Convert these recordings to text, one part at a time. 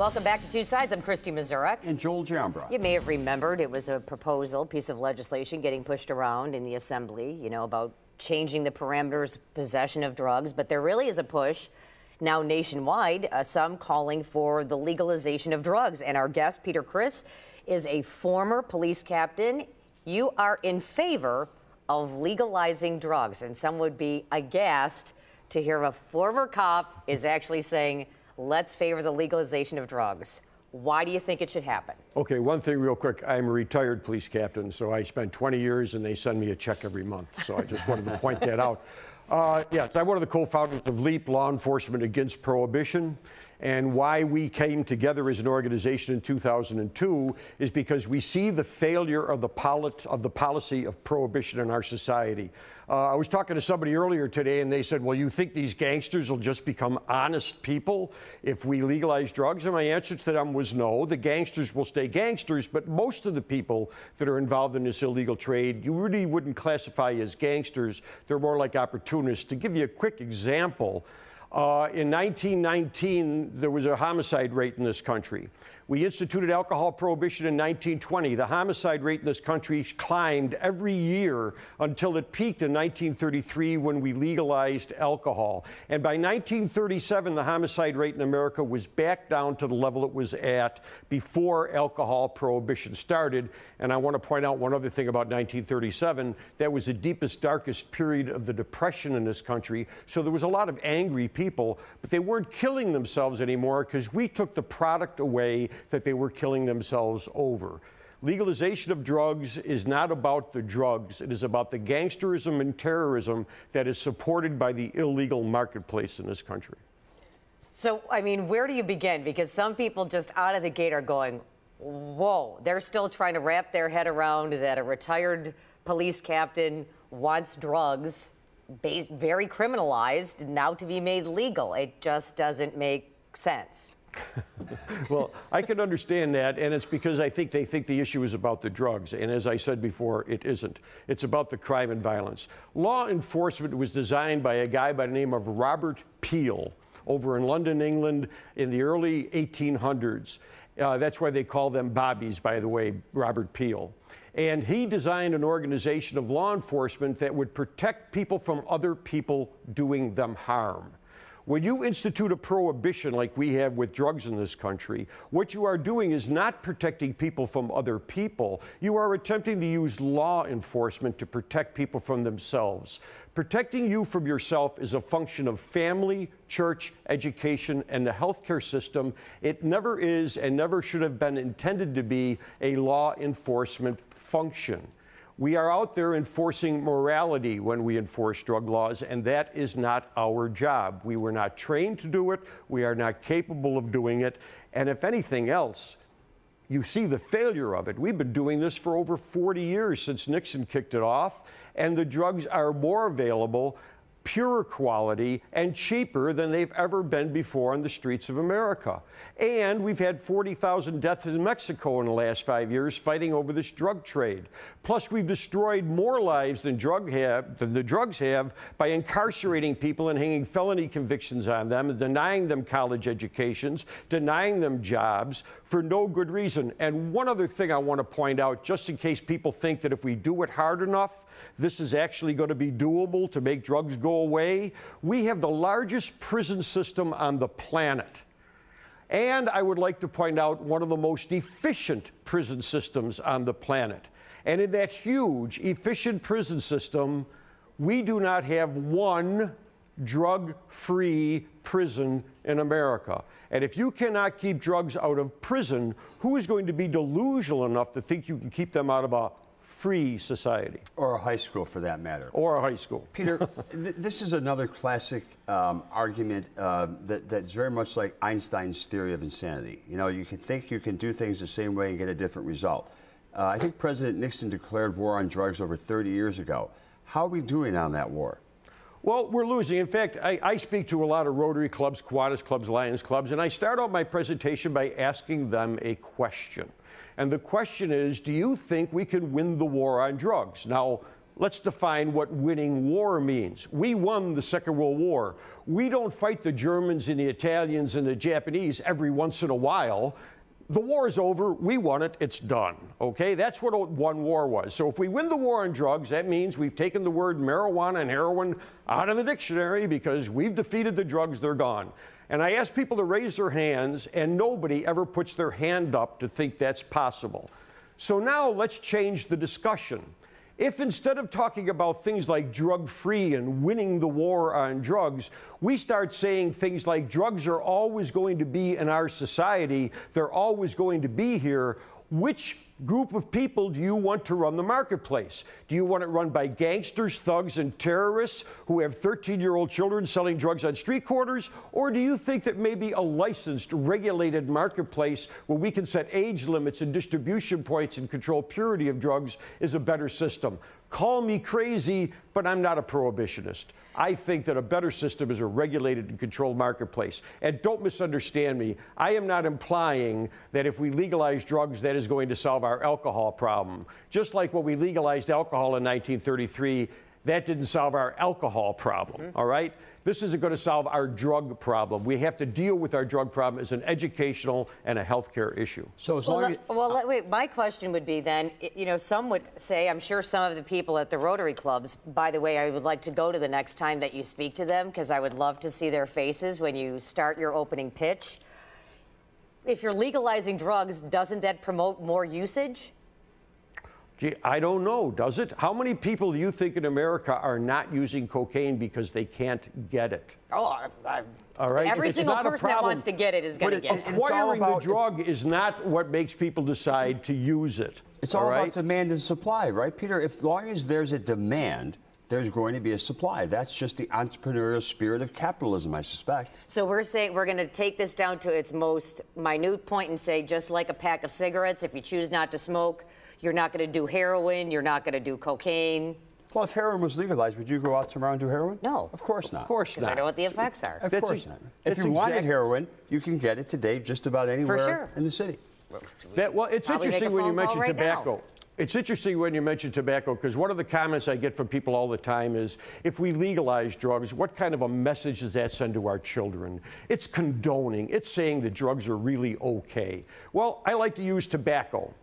Welcome back to Two Sides. I'm Christy Mazurek. And Joel Giambra. You may have remembered it was a proposal, piece of legislation getting pushed around in the Assembly, about changing the parameters of possession of drugs. But there really is a push now nationwide, some calling for the legalization of drugs. And our guest, Peter Criss, is a former police captain. You are in favor of legalizing drugs, and some would be aghast to hear a former cop is actually saying, let's favor the legalization of drugs. Why do you think it should happen? Okay, one thing real quick. I'm a retired police captain, so I spent 20 years and they send me a check every month. So I just wanted to point that out. Yes, I'm one of the co-founders of LEAP, Law Enforcement Against Prohibition. And why we came together as an organization in 2002 is because we see the failure of the policy of prohibition in our society. I was talking to somebody earlier today and they said, well, you think these gangsters will just become honest people if we legalize drugs? And my answer to them was no. The gangsters will stay gangsters, but most of the people that are involved in this illegal trade, you really wouldn't classify as gangsters. They're more like opportunists. To give you a quick example, in 1919, there was a homicide rate in this country. We instituted alcohol prohibition in 1920. The homicide rate in this country climbed every year until it peaked in 1933 when we legalized alcohol. And by 1937, the homicide rate in America was back down to the level it was at before alcohol prohibition started. And I want to point out one other thing about 1937. That was the deepest, darkest period of the Depression in this country. So there was a lot of angry people, but they weren't killing themselves anymore because we took the product away that they were killing themselves over. Legalization of drugs is not about the drugs. It is about the gangsterism and terrorism that is supported by the illegal marketplace in this country. So, I mean, where do you begin? Because some people just out of the gate are going, whoa, they're still trying to wrap their head around that a retired police captain wants drugs very criminalized now to be made legal. It just doesn't make sense. Well, I can understand that, and it's because I think they think the issue is about the drugs. And as I said before, it isn't. It's about the crime and violence. Law enforcement was designed by a guy by the name of Robert Peel over in London, England in the early 1800s. That's why they call them bobbies, by the way, Robert Peel. And he designed an organization of law enforcement that would protect people from other people doing them harm. When you institute a prohibition like we have with drugs in this country, what you are doing is not protecting people from other people. You are attempting to use law enforcement to protect people from themselves. Protecting you from yourself is a function of family, church, education, and the healthcare system. It never is and never should have been intended to be a law enforcement function. We are out there enforcing morality when we enforce drug laws, and that is not our job. We were not trained to do it. We are not capable of doing it. And if anything else, you see the failure of it. We've been doing this for over 40 years since Nixon kicked it off, and the drugs are more available, purer quality, and cheaper than they've ever been before on the streets of America. And we've had 40,000 deaths in Mexico in the last 5 years fighting over this drug trade. Plus, we've destroyed more lives than the drugs have by incarcerating people and hanging felony convictions on them, and denying them college educations, denying them jobs for no good reason. And one other thing I want to point out, just in case people think that if we do it hard enough, this is actually going to be doable to make drugs go away. We have the largest prison system on the planet. And I would like to point out one of the most efficient prison systems on the planet. And in that huge, efficient prison system, we do not have one drug-free prison in America. And if you cannot keep drugs out of prison, who is going to be delusional enough to think you can keep them out of a free society? Or a high school, for that matter. Or a high school. Peter, this is another classic argument that's very much like Einstein's theory of insanity. You know, you can think you can do things the same way and get a different result. I think President Nixon declared war on drugs over 30 years ago. How are we doing on that war? Well, we're losing. In fact, I speak to a lot of Rotary clubs, Kiwanis clubs, Lions clubs, and I start out my presentation by asking them a question. And the question is, do you think we can win the war on drugs? Now, let's define what winning war means. We won the Second World War. We don't fight the Germans and the Italians and the Japanese every once in a while. The war is over, we won it, it's done, okay? That's what one war was. So if we win the war on drugs, that means we've taken the word marijuana and heroin out of the dictionary because we've defeated the drugs, they're gone. And I ask people to raise their hands, and nobody ever puts their hand up to think that's possible. So now let's change the discussion. If instead of talking about things like drug-free and winning the war on drugs, we start saying things like drugs are always going to be in our society, they're always going to be here, which group of people do you want to run the marketplace? Do you want it run by gangsters, thugs, and terrorists who have 13-year-old children selling drugs on street corners? Or do you think that maybe a licensed, regulated marketplace where we can set age limits and distribution points and control purity of drugs is a better system? Call me crazy, but I'm not a prohibitionist. I think that a better system is a regulated and controlled marketplace. And don't misunderstand me. I am not implying that if we legalize drugs, that is going to solve our alcohol problem. Just like when we legalized alcohol in 1933, that didn't solve our alcohol problem, all right? This isn't going to solve our drug problem. We have to deal with our drug problem as an educational and a healthcare issue. So as long as... Wait, my question would be then, you know, some would say, I'm sure some of the people at the Rotary clubs, by the way, I would like to go to the next time that you speak to them because I would love to see their faces when you start your opening pitch. If you're legalizing drugs, doesn't that promote more usage? Gee, I don't know, does it? How many people do you think in America are not using cocaine because they can't get it? Oh, all right? Every single person that wants to get it is going to get it. Acquiring the drug is not what makes people decide to use it. It's all about demand and supply, right, Peter? As long as there's a demand, there's going to be a supply. That's just the entrepreneurial spirit of capitalism, I suspect. So we're saying we're going to take this down to its most minute point and say, just like a pack of cigarettes, if you choose not to smoke, you're not going to do heroin, you're not going to do cocaine. Well, if heroin was legalized, would you go out tomorrow and do heroin? No. Of course not. Of course not. Because I know what the effects are. Of course not. If you wanted heroin, you can get it today just about anywhere in the city. Well, it's interesting when you mention tobacco. It's interesting when you mention tobacco because one of the comments I get from people all the time is, if we legalize drugs, what kind of a message does that send to our children? It's condoning. It's saying that drugs are really okay. Well, I like to use tobacco.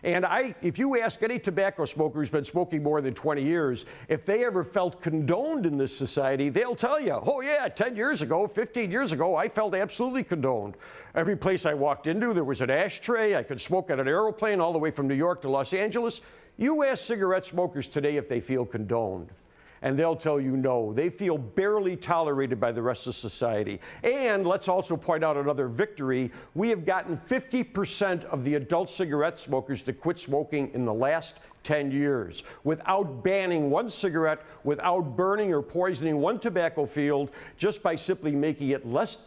And if you ask any tobacco smoker who's been smoking more than 20 years, if they ever felt condoned in this society, they'll tell you, oh yeah, 10 years ago, 15 years ago, I felt absolutely condoned. Every place I walked into, there was an ashtray. I could smoke at an airplane all the way from New York to Los Angeles. You ask cigarette smokers today if they feel condoned, and they'll tell you no. They feel barely tolerated by the rest of society. And let's also point out another victory. We have gotten 50% of the adult cigarette smokers to quit smoking in the last 10 years without banning one cigarette, without burning or poisoning one tobacco field, just by simply making it less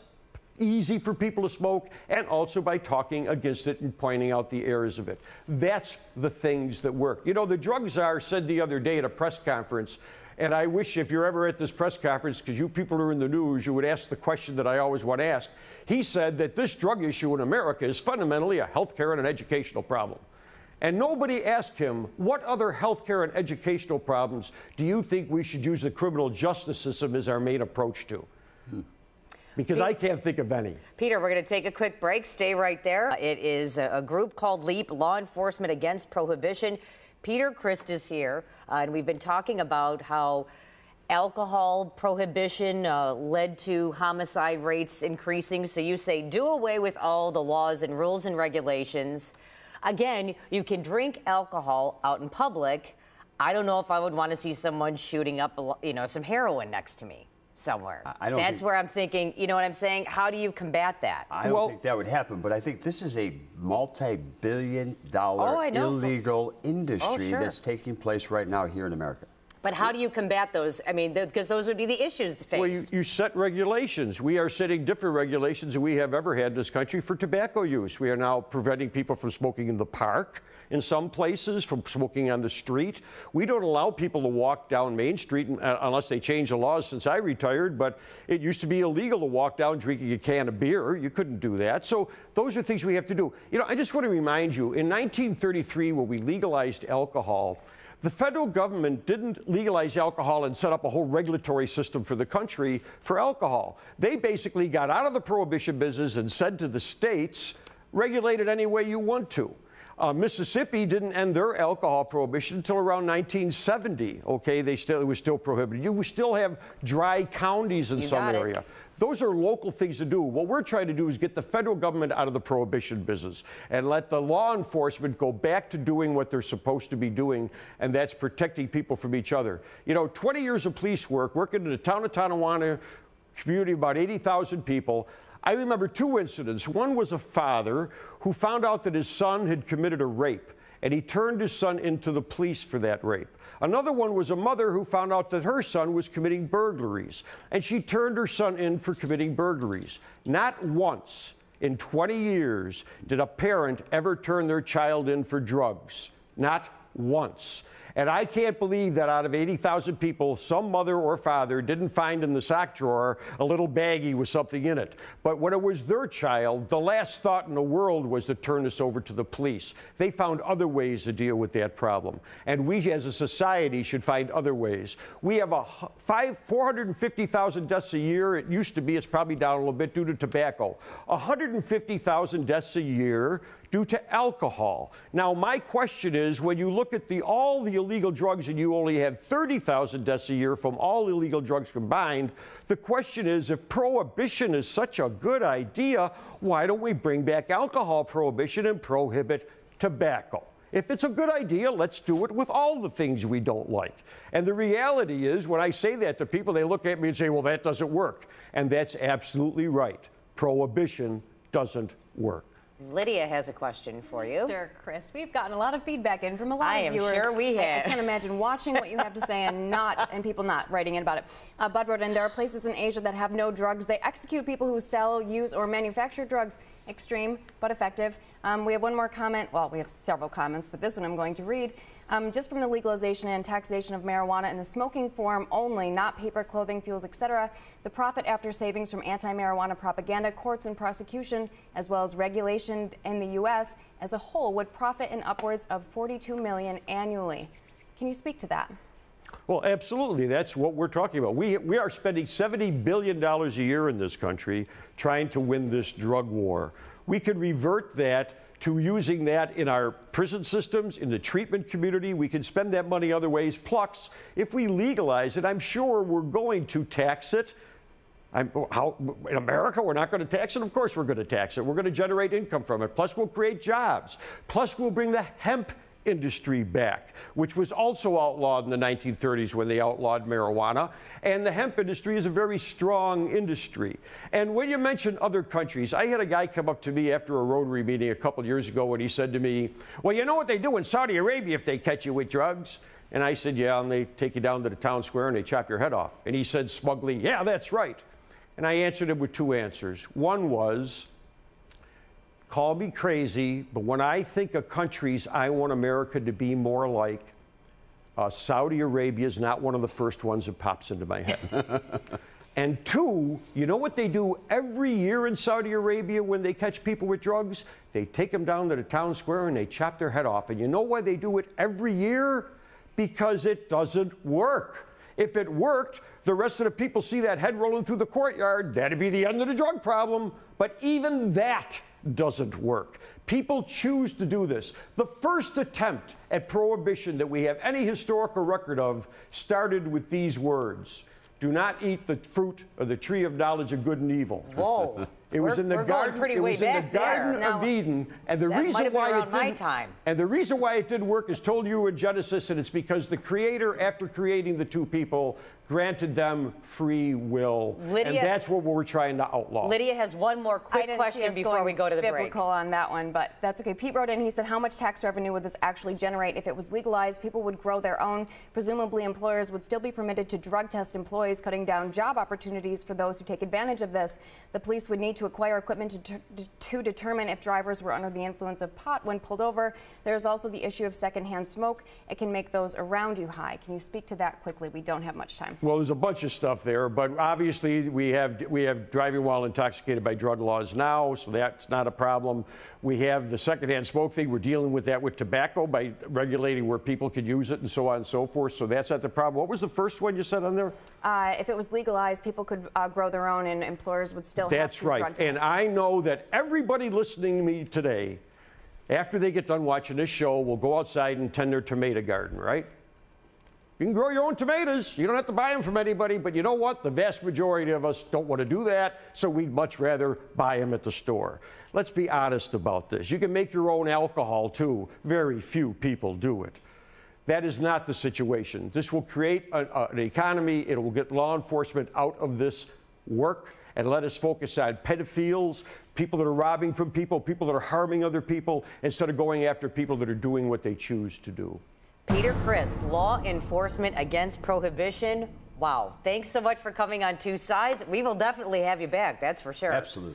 easy for people to smoke, and also by talking against it and pointing out the errors of it. That's the things that work. You know, the drug czar said the other day at a press conference, and I wish if you're ever at this press conference, because you people are in the news, you would ask the question that I always want to ask. He said that this drug issue in America is fundamentally a healthcare and an educational problem. And nobody asked him, what other healthcare and educational problems do you think we should use the criminal justice system as our main approach to? Because I can't think of any. Peter, we're going to take a quick break. Stay right there. It is a group called LEAP, Law Enforcement Against Prohibition. Peter Christ is here, and we've been talking about how alcohol prohibition led to homicide rates increasing. So you say do away with all the laws and rules and regulations. Again, you can drink alcohol out in public. I don't know if I would want to see someone shooting up, some heroin next to me somewhere. That's where I'm thinking, you know what I'm saying? How do you combat that? I don't think that would happen, but I think this is a multi-billion-dollar illegal industry that's taking place right now here in America. But how do you combat those? I mean, because those would be the issues faced. Well, you set regulations. We are setting different regulations than we have ever had in this country for tobacco use. We are now preventing people from smoking in the park in some places, from smoking on the street. We don't allow people to walk down Main Street unless they change the laws since I retired, but it used to be illegal to walk down drinking a can of beer. You couldn't do that. So those are things we have to do. You know, I just want to remind you, in 1933, when we legalized alcohol, The federal government didn't legalize alcohol and set up a whole regulatory system for the country for alcohol. They basically got out of the prohibition business and said to the states, regulate it any way you want to. Mississippi didn't end their alcohol prohibition until around 1970. Okay, it was still prohibited. You still have dry counties in some area. Those are local things to do. What we're trying to do is get the federal government out of the prohibition business and let the law enforcement go back to doing what they're supposed to be doing, and that's protecting people from each other. You know, 20 years of police work, working in the town of Tonawanda, community of about 80,000 people. I remember two incidents. One was a father who found out that his son had committed a rape, and he turned his son into the police for that rape. Another one was a mother who found out that her son was committing burglaries, and she turned her son in for committing burglaries. Not once in 20 years did a parent ever turn their child in for drugs. Not once. And I can't believe that out of 80,000 people, some mother or father didn't find in the sock drawer a little baggie with something in it. But when it was their child, the last thought in the world was to turn this over to the police. They found other ways to deal with that problem. And we as a society should find other ways. We have 450,000 deaths a year. It used to be, it's probably down a little bit due to tobacco. 150,000 deaths a year due to alcohol. Now, my question is, when you look at all the illegal drugs and you only have 30,000 deaths a year from all illegal drugs combined, the question is, if prohibition is such a good idea, why don't we bring back alcohol prohibition and prohibit tobacco? If it's a good idea, let's do it with all the things we don't like. And the reality is, when I say that to people, they look at me and say, well, that doesn't work. And that's absolutely right. Prohibition doesn't work. Lydia has a question for you. Mr. Chris, we've gotten a lot of feedback in from a lot of viewers. I am sure we have. I can't imagine watching what you have to say and people not writing in about it. Bud wrote in, there are places in Asia that have no drugs. They execute people who sell, use, or manufacture drugs. Extreme, but effective. We have one more comment. Well, we have several comments, but this one I'm going to read. Just from the legalization and taxation of marijuana in the smoking form only, not paper, clothing, fuels, etc., the profit after savings from anti-marijuana propaganda, courts, and prosecution, as well as regulation in the U.S. as a whole, would profit in upwards of $42 million annually. Can you speak to that? Well, absolutely. That's what we're talking about. We are spending $70 billion a year in this country trying to win this drug war. We could revert that to using that in our prison systems, in the treatment community. We can spend that money other ways. Plus, if we legalize it, I'm sure we're going to tax it. In America, we're not going to tax it? Of course we're going to tax it. We're going to generate income from it. Plus, we'll create jobs. Plus, we'll bring the hemp industry back, which was also outlawed in the 1930s when they outlawed marijuana. And the hemp industry is a very strong industry. And when you mention other countries, I had a guy come up to me after a Rotary meeting a couple years ago and he said to me, well, you know what they do in Saudi Arabia if they catch you with drugs? And I said, yeah, and they take you down to the town square and they chop your head off. And he said smugly, yeah, that's right. And I answered him with two answers. One was, call me crazy, but when I think of countries I want America to be more like, Saudi Arabia is not one of the first ones that pops into my head. And two, you know what they do every year in Saudi Arabia when they catch people with drugs? They take them down to the town square and they chop their head off. And you know why they do it every year? Because it doesn't work. If it worked, the rest of the people see that head rolling through the courtyard, that'd be the end of the drug problem. But even that doesn't work. People choose to do this. The first attempt at prohibition that we have any historical record of started with these words: do not eat the fruit of the tree of knowledge of good and evil. Whoa. It was in the Garden of Eden, and the reason why it didn't, and the reason why it didn't work is told you in Genesis, and it's because the Creator, after creating the two people, granted them free will. Lydia, and that's what we're trying to outlaw. Lydia has one more quick question before we go to the break. Biblical on that one, but that's okay. Pete wrote in, he said, how much tax revenue would this actually generate? If it was legalized, people would grow their own. Presumably, employers would still be permitted to drug test employees, cutting down job opportunities for those who take advantage of this. The police would need to acquire equipment to determine if drivers were under the influence of pot when pulled over. There's also the issue of secondhand smoke. It can make those around you high. Can you speak to that quickly? We don't have much time. crime. Well, there's a bunch of stuff there, but obviously we have driving while intoxicated by drug laws now, so that's not a problem. We have the secondhand smoke thing. We're dealing with that with tobacco by regulating where people could use it and so on and so forth. So that's not the problem. What was the first one you said on there? If it was legalized, people could grow their own, and employers would still have to That's right. drug test. And I know that everybody listening to me today, after they get done watching this show, will go outside and tend their tomato garden, right? You can grow your own tomatoes. You don't have to buy them from anybody, but you know what? The vast majority of us don't want to do that, so we'd much rather buy them at the store. Let's be honest about this. You can make your own alcohol, too. Very few people do it. That is not the situation. This will create an economy. It will get law enforcement out of this work and let us focus on pedophiles, people that are robbing from people, people that are harming other people, instead of going after people that are doing what they choose to do. Peter Crist, Law Enforcement Against Prohibition. Wow. Thanks so much for coming on Two Sides. We will definitely have you back, that's for sure. Absolutely.